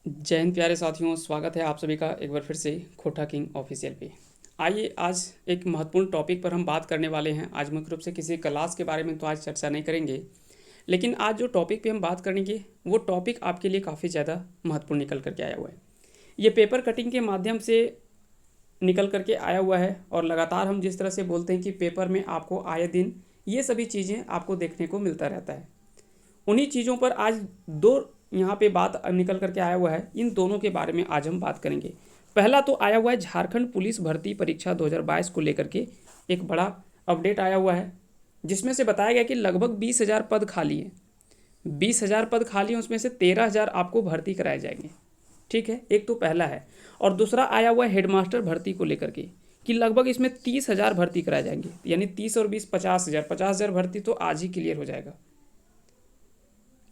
जय हिंद प्यारे साथियों, स्वागत है आप सभी का एक बार फिर से खोटा किंग ऑफिशियल पे। आइए आज एक महत्वपूर्ण टॉपिक पर हम बात करने वाले हैं। आज मुख्य रूप से किसी क्लास के बारे में तो आज चर्चा नहीं करेंगे, लेकिन आज जो टॉपिक पे हम बात करेंगे वो टॉपिक आपके लिए काफ़ी ज़्यादा महत्वपूर्ण निकल करके आया हुआ है। ये पेपर कटिंग के माध्यम से निकल करके आया हुआ है और लगातार हम जिस तरह से बोलते हैं कि पेपर में आपको आए दिन ये सभी चीज़ें आपको देखने को मिलता रहता है। उन्हीं चीज़ों पर आज दो यहाँ पे बात निकल करके आया हुआ है। इन दोनों के बारे में आज हम बात करेंगे। पहला तो आया हुआ है झारखंड पुलिस भर्ती परीक्षा 2022 को लेकर के एक बड़ा अपडेट आया हुआ है, जिसमें से बताया गया कि लगभग 20,000 पद खाली हैं। 20,000 पद खाली हैं, उसमें से 13,000 आपको भर्ती कराए जाएंगे। ठीक है, एक तो पहला है। और दूसरा आया हुआ है हेडमास्टर भर्ती को लेकर के कि लगभग इसमें 30,000 भर्ती कराए जाएंगे, यानी 30 और 20 50,000, 50,000 भर्ती तो आज ही क्लियर हो जाएगा।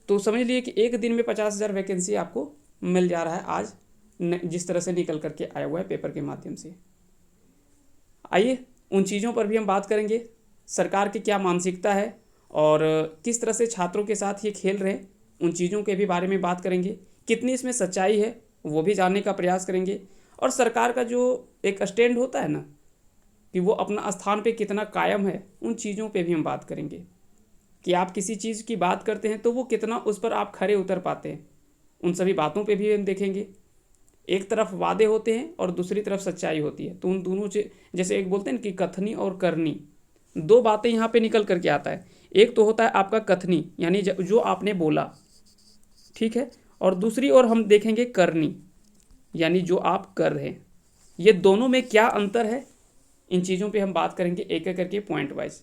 तो समझ लिए कि एक दिन में 50,000 वैकेंसी आपको मिल जा रहा है आज, जिस तरह से निकल करके आया हुआ है पेपर के माध्यम से। आइए उन चीज़ों पर भी हम बात करेंगे, सरकार की क्या मानसिकता है और किस तरह से छात्रों के साथ ये खेल रहे हैं, उन चीज़ों के भी बारे में बात करेंगे। कितनी इसमें सच्चाई है वो भी जानने का प्रयास करेंगे। और सरकार का जो एक स्टैंड होता है ना, कि वो अपना स्थान पे कितना कायम है, उन चीज़ों पे भी हम बात करेंगे कि आप किसी चीज़ की बात करते हैं तो वो कितना उस पर आप खरे उतर पाते हैं। उन सभी बातों पे भी हम देखेंगे। एक तरफ वादे होते हैं और दूसरी तरफ सच्चाई होती है, तो उन दोनों से जैसे एक बोलते हैं ना कि कथनी और करनी, दो बातें यहाँ पे निकल करके आता है। एक तो होता है आपका कथनी, यानी जो आपने बोला, ठीक है, और दूसरी ओर हम देखेंगे करनी, यानी जो आप कर रहे हैं। ये दोनों में क्या अंतर है, इन चीज़ों पे हम बात करेंगे एक एक करके पॉइंट वाइज।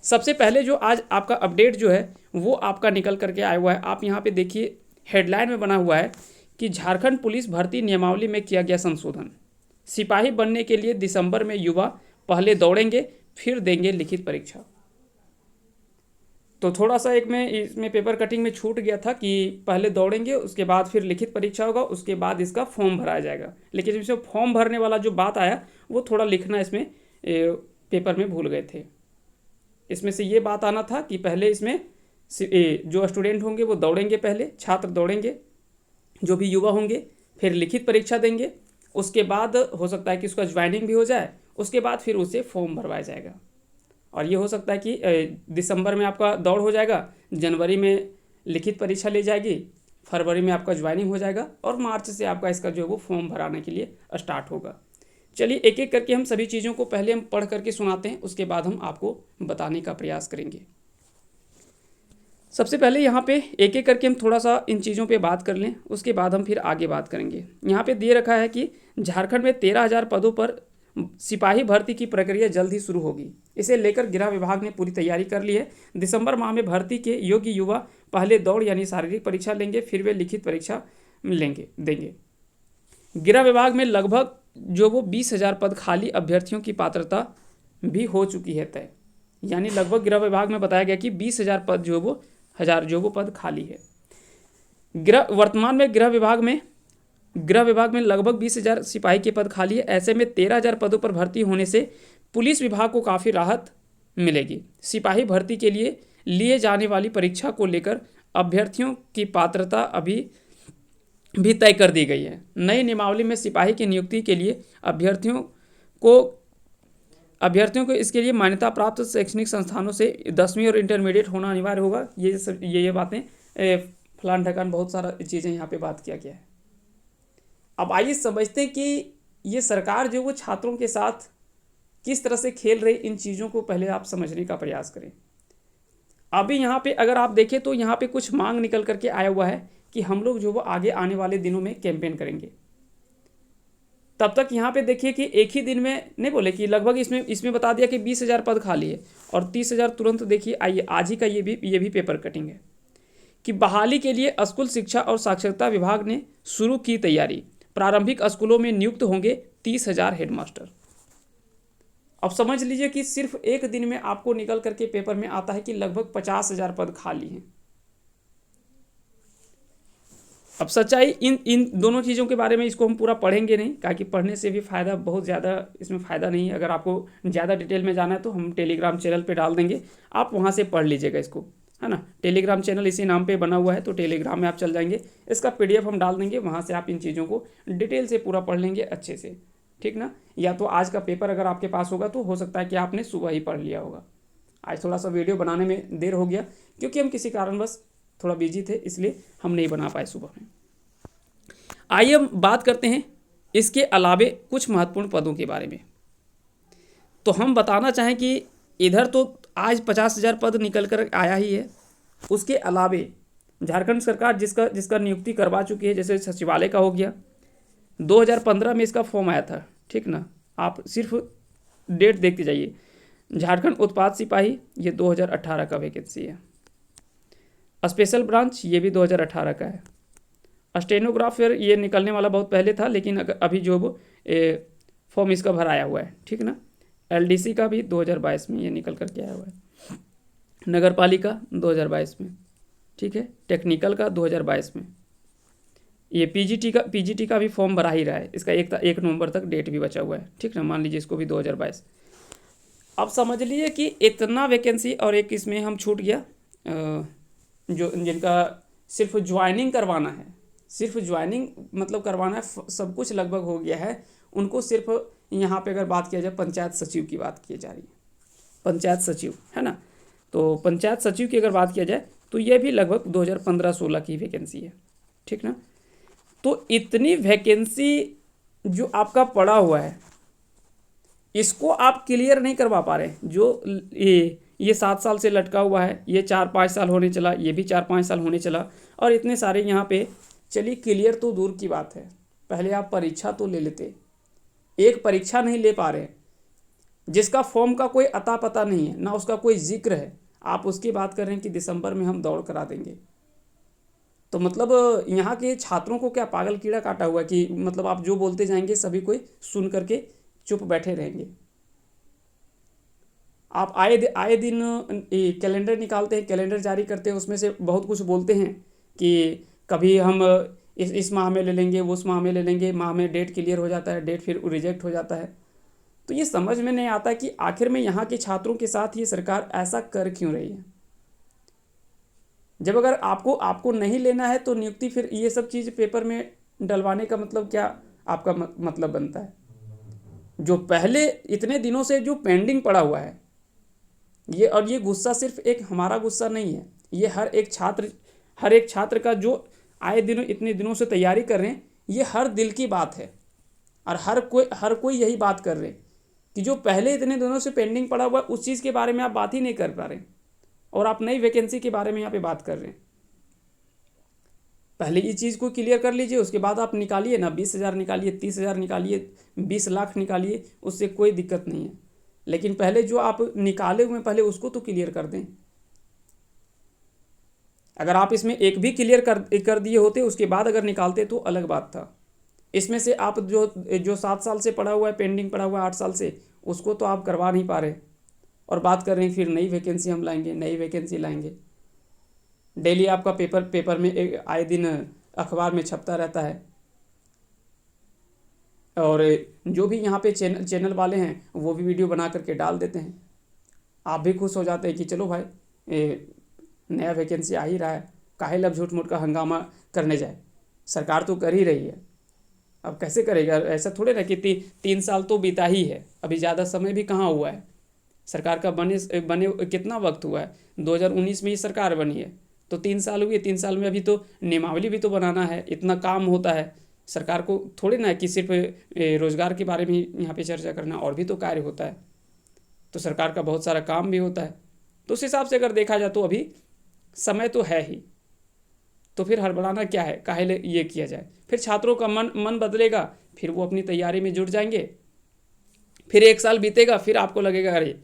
सबसे पहले जो आज आपका अपडेट जो है वो आपका निकल करके आया हुआ है। आप यहाँ पे देखिए, हेडलाइन में बना हुआ है कि झारखंड पुलिस भर्ती नियमावली में किया गया संशोधन। सिपाही बनने के लिए दिसंबर में युवा पहले दौड़ेंगे फिर देंगे लिखित परीक्षा। तो थोड़ा सा एक में इसमें पेपर कटिंग में छूट गया था कि पहले दौड़ेंगे, उसके बाद फिर लिखित परीक्षा होगा, उसके बाद इसका फॉर्म भराया जाएगा। लेकिन इसमें फॉर्म भरने वाला जो बात आया वो थोड़ा लिखना इसमें पेपर में भूल गए थे। इसमें से ये बात आना था कि पहले इसमें जो स्टूडेंट होंगे वो दौड़ेंगे, पहले छात्र दौड़ेंगे, जो भी युवा होंगे, फिर लिखित परीक्षा देंगे, उसके बाद हो सकता है कि उसका ज्वाइनिंग भी हो जाए, उसके बाद फिर उसे फॉर्म भरवाया जाएगा। और ये हो सकता है कि दिसंबर में आपका दौड़ हो जाएगा, जनवरी में लिखित परीक्षा ली जाएगी, फरवरी में आपका ज्वाइनिंग हो जाएगा और मार्च से आपका इसका जो है वो फॉर्म भराने के लिए स्टार्ट होगा। चलिए एक एक करके हम सभी चीज़ों को पहले हम पढ़ करके सुनाते हैं, उसके बाद हम आपको बताने का प्रयास करेंगे। सबसे पहले यहाँ पे एक एक करके हम थोड़ा सा इन चीज़ों पे बात कर लें, उसके बाद हम फिर आगे बात करेंगे। यहाँ पे दे रखा है कि झारखंड में 13,000 पदों पर सिपाही भर्ती की प्रक्रिया जल्द ही शुरू होगी। इसे लेकर गृह विभाग ने पूरी तैयारी कर ली है। दिसंबर माह में भर्ती के योग्य युवा पहले दौड़ यानी शारीरिक परीक्षा लेंगे, फिर वे लिखित परीक्षा देंगे। गृह विभाग में लगभग जो वो 20,000 पद खाली अभ्यर्थियों की पात्रता भी हो चुकी है तय, यानी लगभग गृह विभाग में बताया गया कि 20,000 पद जो वो पद खाली है। वर्तमान में गृह विभाग में लगभग 20,000 सिपाही के पद खाली है। ऐसे में 13,000 पदों पर भर्ती होने से पुलिस विभाग को काफ़ी राहत मिलेगी। सिपाही भर्ती के लिए लिए जाने वाली परीक्षा को लेकर अभ्यर्थियों की पात्रता अभी भी तय कर दी गई है। नई नियमावली में सिपाही की नियुक्ति के लिए अभ्यर्थियों को इसके लिए मान्यता प्राप्त शैक्षणिक संस्थानों से 10वीं और इंटरमीडिएट होना अनिवार्य होगा। ये बातें फलान ढकान बहुत सारा चीज़ें यहाँ पे बात किया गया है। अब आइए समझते हैं कि ये सरकार जो वो छात्रों के साथ किस तरह से खेल रही, इन चीज़ों को पहले आप समझने का प्रयास करें। अभी यहाँ पे अगर आप देखें तो यहाँ पे कुछ मांग निकल करके आया हुआ है कि हम लोग जो वो आगे आने वाले दिनों में कैंपेन करेंगे। तब तक यहाँ पे देखिए कि एक ही दिन में नहीं बोले कि लगभग इसमें बता दिया कि 20,000 पद खाली है और 30,000 तुरंत। देखिए आइए आज ही का ये भी पेपर कटिंग है कि बहाली के लिए स्कूल शिक्षा और साक्षरता विभाग ने शुरू की तैयारी। प्रारंभिक स्कूलों में नियुक्त होंगे 30,000 हेडमास्टर। अब समझ लीजिए कि सिर्फ एक दिन में आपको निकल करके पेपर में आता है कि लगभग 50,000 पद खाली हैं। अब सच्चाई इन दोनों चीज़ों के बारे में इसको हम पूरा पढ़ेंगे नहीं, ताकि पढ़ने से भी फ़ायदा बहुत ज़्यादा इसमें फ़ायदा नहीं है। अगर आपको ज़्यादा डिटेल में जाना है तो हम टेलीग्राम चैनल पे डाल देंगे, आप वहाँ से पढ़ लीजिएगा इसको। है ना। टेलीग्राम चैनल इसी नाम पे बना हुआ है, तो टेलीग्राम में आप चल जाएंगे, इसका PDF हम डाल देंगे, वहाँ से आप इन चीज़ों को डिटेल से पूरा पढ़ लेंगे अच्छे से, ठीक ना। या तो आज का पेपर अगर आपके पास होगा तो हो सकता है कि आपने सुबह ही पढ़ लिया होगा। आज थोड़ा सा वीडियो बनाने में देर हो गया क्योंकि हम किसी कारणवश थोड़ा बिजी थे, इसलिए हम नहीं बना पाए सुबह में। आइए हम बात करते हैं इसके अलावे कुछ महत्वपूर्ण पदों के बारे में। तो हम बताना चाहें कि इधर तो आज 50,000 पद निकल कर आया ही है, उसके अलावे झारखंड सरकार जिसका नियुक्ति करवा चुकी है, जैसे सचिवालय का हो गया, 2015 में इसका फॉर्म आया था, ठीक ना। आप सिर्फ डेट देखते जाइए। झारखंड उत्पाद सिपाही ये 2018 का वैकेंसी है। स्पेशल ब्रांच ये भी 2018 का है। स्टेनोग्राफर ये निकलने वाला बहुत पहले था, लेकिन अभी जो फॉर्म इसका भराया हुआ है, ठीक ना। LDC का भी 2022 में ये निकल करके आया हुआ है। नगर पालिका 2022 में, ठीक है। टेक्निकल का 2022 में। ये PGT का भी फॉर्म भरा ही रहा है, इसका 1 नवंबर तक डेट भी बचा हुआ है, ठीक ना। मान लीजिए इसको भी 2022। अब समझ लीजिए कि इतना वैकेंसी, और एक इसमें हम छूट गया जो जिनका सिर्फ ज्वाइनिंग करवाना है, सिर्फ ज्वाइनिंग मतलब करवाना है, सब कुछ लगभग हो गया है, उनको सिर्फ यहाँ पे अगर बात किया जाए पंचायत सचिव की बात की जा रही है, पंचायत सचिव, है ना। तो पंचायत सचिव की अगर बात किया जाए तो ये भी लगभग 2015-16 की वैकेंसी है, ठीक ना। तो इतनी वैकेंसी जो आपका पड़ा हुआ है, इसको आप क्लियर नहीं करवा पा रहे। जो ये 7 साल से लटका हुआ है, ये 4-5 साल होने चला, ये भी 4-5 साल होने चला, और इतने सारे यहाँ पे, चलिए क्लियर तो दूर की बात है, पहले आप परीक्षा तो ले लेते। एक परीक्षा नहीं ले पा रहे, जिसका फॉर्म का कोई अता पता नहीं है, ना उसका कोई जिक्र है, आप उसकी बात कर रहे हैं कि दिसंबर में हम दौड़ करा देंगे। तो मतलब यहाँ के छात्रों को क्या पागल कीड़ा काटा हुआ है कि मतलब आप जो बोलते जाएंगे सभी कोई सुन करके चुप बैठे रहेंगे। आप आए दिन कैलेंडर निकालते हैं, कैलेंडर जारी करते हैं, उसमें से बहुत कुछ बोलते हैं कि कभी हम इस माह में ले लेंगे, उस माह में ले लेंगे, माह में डेट क्लियर हो जाता है, डेट फिर रिजेक्ट हो जाता है। तो ये समझ में नहीं आता कि आखिर में यहाँ के छात्रों के साथ ये सरकार ऐसा कर क्यों रही है। जब अगर आपको नहीं लेना है तो नियुक्ति, फिर ये सब चीज़ पेपर में डलवाने का मतलब क्या आपका मतलब बनता है। जो पहले इतने दिनों से जो पेंडिंग पड़ा हुआ है, ये गुस्सा सिर्फ एक हमारा गुस्सा नहीं है, ये हर एक छात्र का जो आए दिनों इतने दिनों से तैयारी कर रहे हैं, ये हर दिल की बात है। और हर कोई यही बात कर रहे हैं कि जो पहले इतने दिनों से पेंडिंग पड़ा हुआ है, उस चीज़ के बारे में आप बात ही नहीं कर पा रहे, और आप नई वैकेंसी के बारे में यहाँ पे बात कर रहे हैं। पहले ये चीज़ को क्लियर कर लीजिए, उसके बाद आप निकालिए ना, 20,000 निकालिए, 30,000 निकालिए, 20 लाख निकालिए, उससे कोई दिक्कत नहीं है। लेकिन पहले जो आप निकाले हुए पहले उसको तो क्लियर कर दें। अगर आप इसमें एक भी क्लियर कर दिए होते, उसके बाद अगर निकालते तो अलग बात था। इसमें से आप जो 7 साल से पड़ा हुआ है, पेंडिंग पड़ा हुआ है 8 साल से, उसको तो आप करवा नहीं पा रहे, और बात कर रहे हैं फिर नई वैकेंसी हम लाएंगे, नई वैकेंसी लाएंगे। डेली आपका पेपर में आए दिन अखबार में छपता रहता है, और जो भी यहाँ पे चैनल वाले हैं वो भी वीडियो बना करके डाल देते हैं। आप भी खुश हो जाते हैं कि चलो भाई नया वैकेंसी आ ही रहा है, काहे लब झूठ मूठ का हंगामा करने जाए, सरकार तो कर ही रही है। अब कैसे करेगा, ऐसा थोड़े ना कि 3 साल तो बीता ही है, अभी ज़्यादा समय भी कहाँ हुआ है। सरकार का बने कितना वक्त हुआ है, 2019 में ही सरकार बनी है, तो 3 साल हुए। 3 साल में अभी तो नियमावली भी तो बनाना है, इतना काम होता है सरकार को, थोड़े ना कि सिर्फ रोजगार के बारे में ही यहाँ पे चर्चा करना, और भी तो कार्य होता है। तो सरकार का बहुत सारा काम भी होता है। तो उस हिसाब से अगर देखा जाए तो अभी समय तो है ही, तो फिर हड़बड़ाना क्या है, काहे ये किया जाए। फिर छात्रों का मन बदलेगा, फिर वो अपनी तैयारी में जुट जाएंगे, फिर 1 साल बीतेगा, फिर आपको लगेगा अरे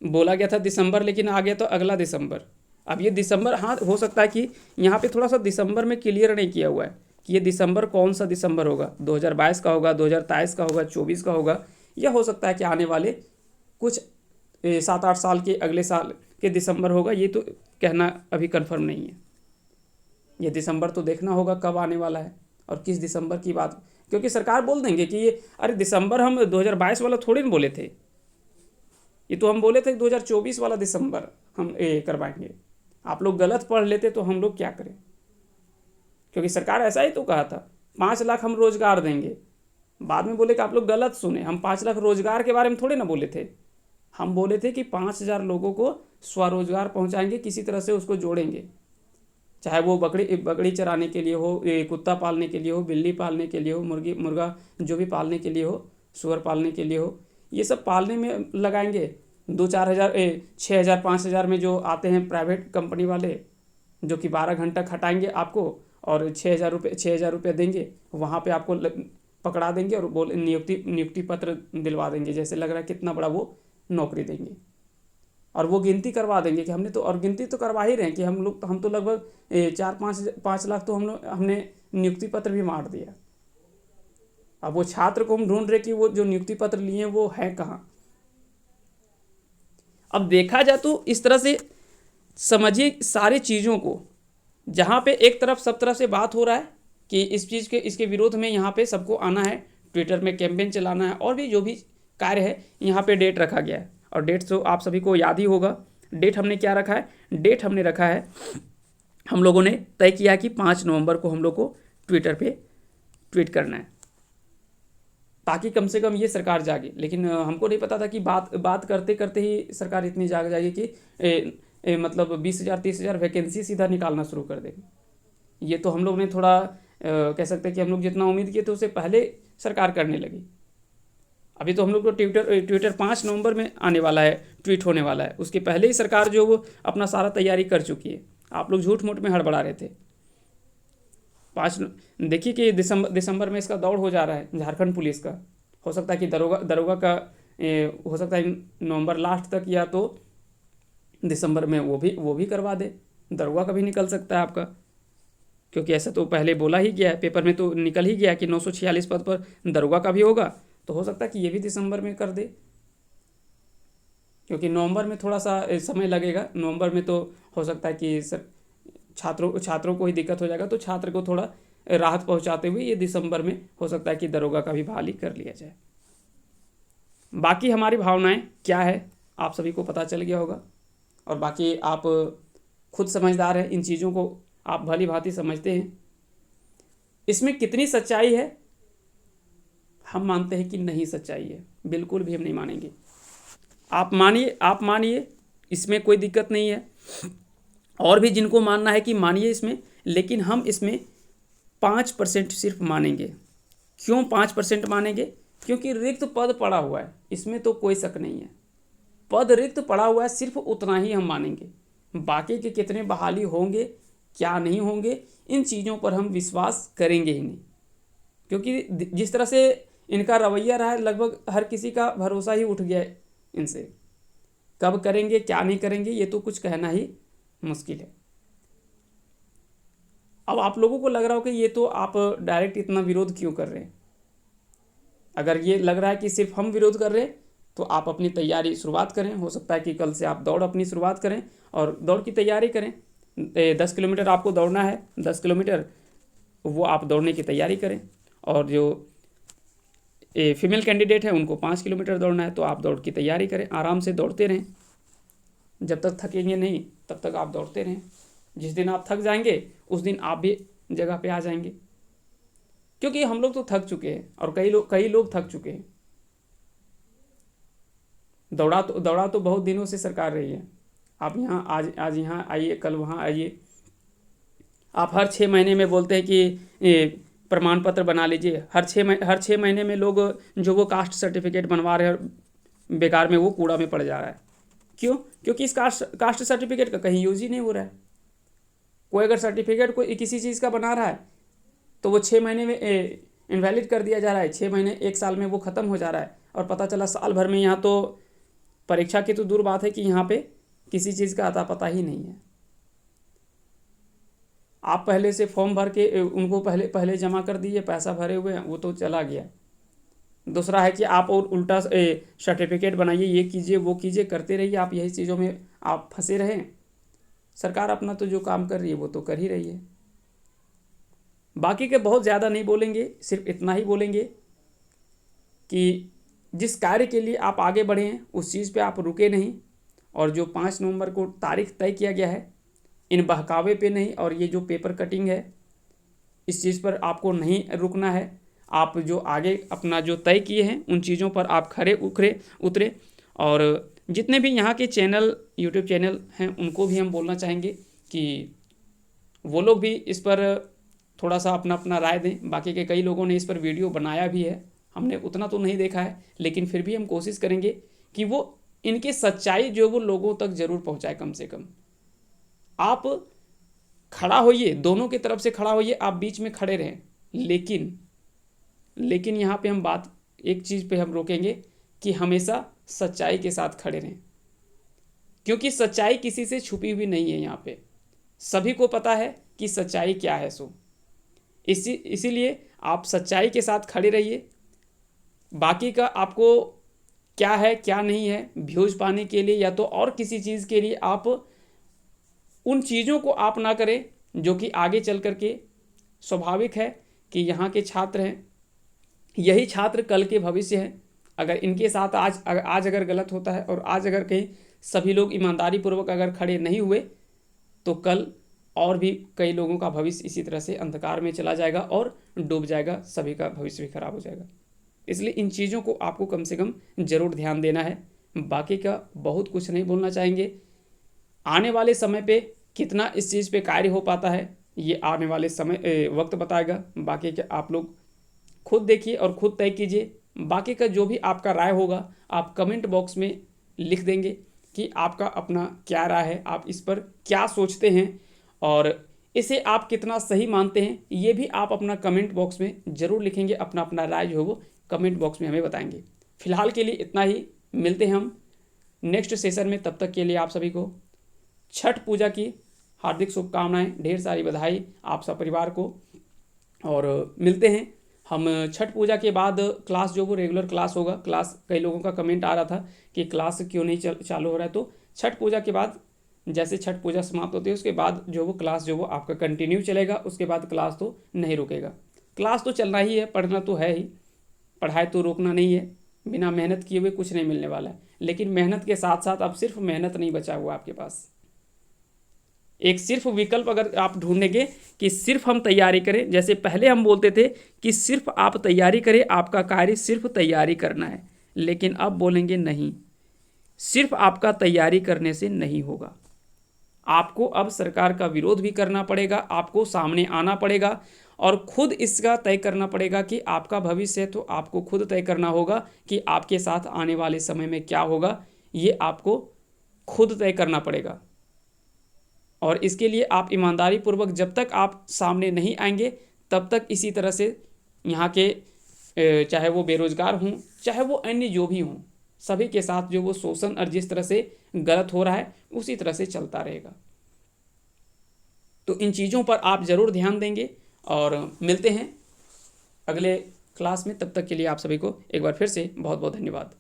बोला गया था दिसंबर, लेकिन आ गया तो अगला दिसंबर। अब ये दिसंबर, हाँ हो सकता है कि यहाँ पे थोड़ा सा दिसंबर में क्लियर नहीं किया हुआ है कि ये दिसंबर कौन सा दिसंबर होगा, 2022 का होगा, 2023 का होगा, 24 का होगा, या हो सकता है कि आने वाले कुछ 7-8 साल के अगले साल के दिसंबर होगा। ये तो कहना अभी कंफर्म नहीं है। ये दिसंबर तो देखना होगा कब आने वाला है और किस दिसंबर की बात, क्योंकि सरकार बोल देंगे कि ये अरे दिसंबर हम 2022 वाला थोड़ी ना बोले थे, ये तो हम बोले थे 2024 वाला दिसंबर हम करवाएंगे। आप लोग गलत पढ़ लेते तो हम लोग क्या करें, क्योंकि सरकार ऐसा ही तो कहा था 5 लाख हम रोजगार देंगे। बाद में बोले कि आप लोग गलत सुने, हम 5 लाख रोजगार के बारे में थोड़े ना बोले थे, हम बोले थे कि 5,000 लोगों को स्वरोजगार पहुंचाएंगे, किसी तरह से उसको जोड़ेंगे, चाहे वो बकरी बकरी चराने के लिए हो, कुत्ता पालने के लिए हो, बिल्ली पालने के लिए हो, मुर्गी मुर्गा जो भी पालने के लिए हो, सुअर पालने के लिए हो, ये सब पालने में लगाएंगे। 2-4 हज़ार 6,000 5,000 में जो आते हैं प्राइवेट कंपनी वाले, जो कि 12 घंटा खटाएंगे आपको और 6,000 रुपये देंगे, वहाँ पे आपको पकड़ा देंगे और बोल नियुक्ति पत्र दिलवा देंगे, जैसे लग रहा है कितना बड़ा वो नौकरी देंगे। और वो गिनती करवा देंगे कि हमने तो, और गिनती तो करवा ही रहे हैं कि हम तो लगभग 4-5 लाख तो हमने नियुक्ति पत्र भी मार दिया। अब वो छात्र को हम ढूंढ रहे कि वो जो नियुक्ति पत्र लिए वो है कहाँ। अब देखा जाए तो इस तरह से समझिए सारी चीज़ों को, जहाँ पे एक तरफ सब तरफ से बात हो रहा है कि इस चीज़ के इसके विरोध में यहाँ पे सबको आना है, ट्विटर में कैंपेन चलाना है, और भी जो भी कार्य है यहाँ पे डेट रखा गया है। और डेट तो आप सभी को याद ही होगा। डेट हमने क्या रखा है, डेट हमने रखा है, हम लोगों ने तय किया कि 5 नवंबर को हम लोग को ट्विटर पे ट्वीट करना है, ताकि कम से कम ये सरकार जागे। लेकिन हमको नहीं पता था कि बात करते करते ही सरकार इतनी जाग जाएगी कि मतलब 20,000 30,000 वैकेंसी सीधा निकालना शुरू कर देगी। ये तो हम लोग ने थोड़ा कह सकते हैं कि हम लोग जितना उम्मीद किए थे उससे पहले सरकार करने लगी। अभी तो हम लोग को ट्विटर 5 नवंबर में आने वाला है, ट्वीट होने वाला है, उसके पहले ही सरकार जो वो अपना सारा तैयारी कर चुकी है। आप लोग झूठ मूठ में हड़बड़ा रहे थे। देखिए कि दिसंबर में इसका दौड़ हो जा रहा है झारखंड पुलिस का। हो सकता है कि दरोगा का हो सकता है नवंबर लास्ट तक, या तो दिसंबर में वो भी करवा दे। दरोगा का भी निकल सकता है आपका, क्योंकि ऐसा तो पहले बोला ही गया है, पेपर में तो निकल ही गया कि 946 पद पर दरोगा का भी होगा। तो हो सकता है कि ये भी दिसंबर में कर दे, क्योंकि नवंबर में थोड़ा सा समय लगेगा। नवंबर में तो हो सकता है कि छात्रों को ही दिक्कत हो जाएगा, तो छात्र को थोड़ा राहत पहुंचाते हुए ये दिसंबर में हो सकता है कि दरोगा का भी बहाली कर लिया जाए। बाकी हमारी भावनाएं क्या है आप सभी को पता चल गया होगा, और बाकी आप खुद समझदार हैं, इन चीज़ों को आप भली भांति समझते हैं। इसमें कितनी सच्चाई है हम मानते हैं कि नहीं सच्चाई है, बिल्कुल भी हम नहीं मानेंगे। आप मानिए, इसमें कोई दिक्कत नहीं है। और भी जिनको मानना है कि मानिए इसमें, लेकिन हम इसमें 5% सिर्फ मानेंगे। क्यों 5% मानेंगे? क्योंकि रिक्त पद पड़ा हुआ है, इसमें तो कोई शक नहीं है। पद रिक्त पड़ा हुआ है, सिर्फ उतना ही हम मानेंगे। बाकी के कितने बहाली होंगे क्या नहीं होंगे, इन चीज़ों पर हम विश्वास करेंगे ही नहीं, क्योंकि जिस तरह से इनका रवैया रहा है, लगभग हर किसी का भरोसा ही उठ गया है इनसे। कब करेंगे क्या नहीं करेंगे ये तो कुछ कहना ही मुश्किल है। अब आप लोगों को लग रहा हो कि ये तो आप डायरेक्ट इतना विरोध क्यों कर रहे हैं। अगर ये लग रहा है कि सिर्फ हम विरोध कर रहे हैं, तो आप अपनी तैयारी शुरुआत करें। हो सकता है कि कल से आप दौड़ अपनी शुरुआत करें और दौड़ की तैयारी करें। 10 किलोमीटर आपको दौड़ना है, 10 किलोमीटर वो आप दौड़ने की तैयारी करें। और जो फीमेल कैंडिडेट है उनको 5 किलोमीटर दौड़ना है, तो आप दौड़ की तैयारी करें, आराम से दौड़ते रहें। जब तक थकेंगे नहीं तब तक आप दौड़ते रहें। जिस दिन आप थक जाएंगे उस दिन आप भी जगह पे आ जाएंगे, क्योंकि हम लोग तो थक चुके हैं और कई लोग थक चुके हैं। दौड़ा तो बहुत दिनों से सरकार रही है। आप यहाँ आज यहाँ आइए, कल वहाँ आइए। आप हर 6 महीने में बोलते हैं कि प्रमाण पत्र बना लीजिए। हर 6 महीने में लोग जो वो कास्ट सर्टिफिकेट बनवा रहे हैं बेकार में, वो कूड़ा में पड़ जा रहा है। क्यों? क्योंकि इस कास्ट सर्टिफिकेट का कहीं यूज ही नहीं हो रहा है। कोई अगर सर्टिफिकेट कोई किसी चीज़ का बना रहा है तो वो 6 महीने में इनवैलिड कर दिया जा रहा है, 6 महीने 1 साल में वो ख़त्म हो जा रहा है। और पता चला साल भर में यहाँ तो परीक्षा की तो दूर बात है कि यहाँ पे किसी चीज़ का अता पता ही नहीं है। आप पहले से फॉर्म भर के उनको पहले जमा कर दीजिए, पैसा भरे हुए हैं वो तो चला गया। दूसरा है कि आप और उल्टा सर्टिफिकेट बनाइए, ये कीजिए वो कीजिए, करते रहिए। आप यही चीज़ों में आप फंसे रहें। सरकार अपना तो जो काम कर रही है वो तो कर ही रही है। बाकी के बहुत ज़्यादा नहीं बोलेंगे, सिर्फ इतना ही बोलेंगे कि जिस कार्य के लिए आप आगे बढ़े हैं उस चीज़ पे आप रुके नहीं, और जो 5 नवंबर को तारीख तय किया गया है इन बहकावे पे नहीं, और ये जो पेपर कटिंग है इस चीज़ पर आपको नहीं रुकना है। आप जो आगे अपना जो तय किए हैं उन चीज़ों पर आप खरे उतरे। और जितने भी यहाँ के चैनल, यूट्यूब चैनल हैं, उनको भी हम बोलना चाहेंगे कि वो लोग भी इस पर थोड़ा सा अपना अपना राय दें। बाकी के कई लोगों ने इस पर वीडियो बनाया भी है, हमने उतना तो नहीं देखा है, लेकिन फिर भी हम कोशिश करेंगे कि वो इनकी सच्चाई जो वो लोगों तक ज़रूर पहुँचाए। कम से कम आप खड़ा होइए, दोनों की तरफ से खड़ा होइए, आप बीच में खड़े रहें, लेकिन यहाँ पे हम बात एक चीज़ पे हम रोकेंगे कि हमेशा सच्चाई के साथ खड़े रहें, क्योंकि सच्चाई किसी से छुपी हुई नहीं है। यहाँ पे सभी को पता है कि सच्चाई क्या है। इसीलिए आप सच्चाई के साथ खड़े रहिए। बाकी का आपको क्या है क्या नहीं है, व्यूज पाने के लिए या तो और किसी चीज़ के लिए आप उन चीज़ों को आप ना करें जो कि आगे चल करके, स्वाभाविक है कि यहाँ के छात्र हैं, यही छात्र कल के भविष्य हैं। अगर इनके साथ आज अगर गलत होता है और आज अगर कहीं सभी लोग ईमानदारी पूर्वक अगर खड़े नहीं हुए तो कल और भी कई लोगों का भविष्य इसी तरह से अंधकार में चला जाएगा और डूब जाएगा, सभी का भविष्य भी खराब हो जाएगा। इसलिए इन चीज़ों को आपको कम से कम ज़रूर ध्यान देना है। बाकी का बहुत कुछ नहीं बोलना चाहेंगे। आने वाले समय पे कितना इस चीज़ पे कार्य हो पाता है ये आने वाले समय वक्त बताएगा। बाकी के आप लोग खुद देखिए और खुद तय कीजिए। बाकी का जो भी आपका राय होगा आप कमेंट बॉक्स में लिख देंगे कि आपका अपना क्या राय है, आप इस पर क्या सोचते हैं और इसे आप कितना सही मानते हैं, ये भी आप अपना कमेंट बॉक्स में ज़रूर लिखेंगे। अपना अपना राय जो है वो कमेंट बॉक्स में हमें बताएंगे। फिलहाल के लिए इतना ही, मिलते हैं हम नेक्स्ट सेशन में। तब तक के लिए आप सभी को छठ पूजा की हार्दिक शुभकामनाएं, ढेर सारी बधाई आप सब परिवार को। और मिलते हैं हम छठ पूजा के बाद। क्लास जो वो रेगुलर क्लास होगा। क्लास कई लोगों का कमेंट आ रहा था कि क्लास क्यों नहीं चालू हो रहा है, तो छठ पूजा के बाद, जैसे छठ पूजा समाप्त होती है उसके बाद जो वो क्लास जो वो आपका कंटिन्यू चलेगा। उसके बाद क्लास तो नहीं रुकेगा, क्लास तो चलना ही है, पढ़ना तो है ही, पढ़ाई तो रोकना नहीं है। बिना मेहनत किए हुए कुछ नहीं मिलने वाला है। लेकिन मेहनत के साथ साथ अब सिर्फ मेहनत नहीं बचा हुआ आपके पास, एक सिर्फ विकल्प अगर आप ढूंढेंगे कि सिर्फ हम तैयारी करें। जैसे पहले हम बोलते थे कि सिर्फ आप तैयारी करें, आपका कार्य सिर्फ तैयारी करना है, लेकिन अब बोलेंगे नहीं, सिर्फ आपका तैयारी करने से नहीं होगा। आपको अब सरकार का विरोध भी करना पड़ेगा, आपको सामने आना पड़ेगा और खुद इसका तय करना पड़ेगा कि आपका भविष्य है, तो आपको खुद तय करना होगा कि आपके साथ आने वाले समय में क्या होगा, ये आपको खुद तय करना पड़ेगा। और इसके लिए आप ईमानदारी पूर्वक जब तक आप सामने नहीं आएंगे तब तक इसी तरह से यहाँ के चाहे वो बेरोजगार हों, चाहे वो अन्य जो भी हों, सभी के साथ जो वो शोषण और जिस तरह से गलत हो रहा है उसी तरह से चलता रहेगा। तो इन चीज़ों पर आप ज़रूर ध्यान देंगे और मिलते हैं अगले क्लास में। तब तक के लिए आप सभी को एक बार फिर से बहुत बहुत धन्यवाद।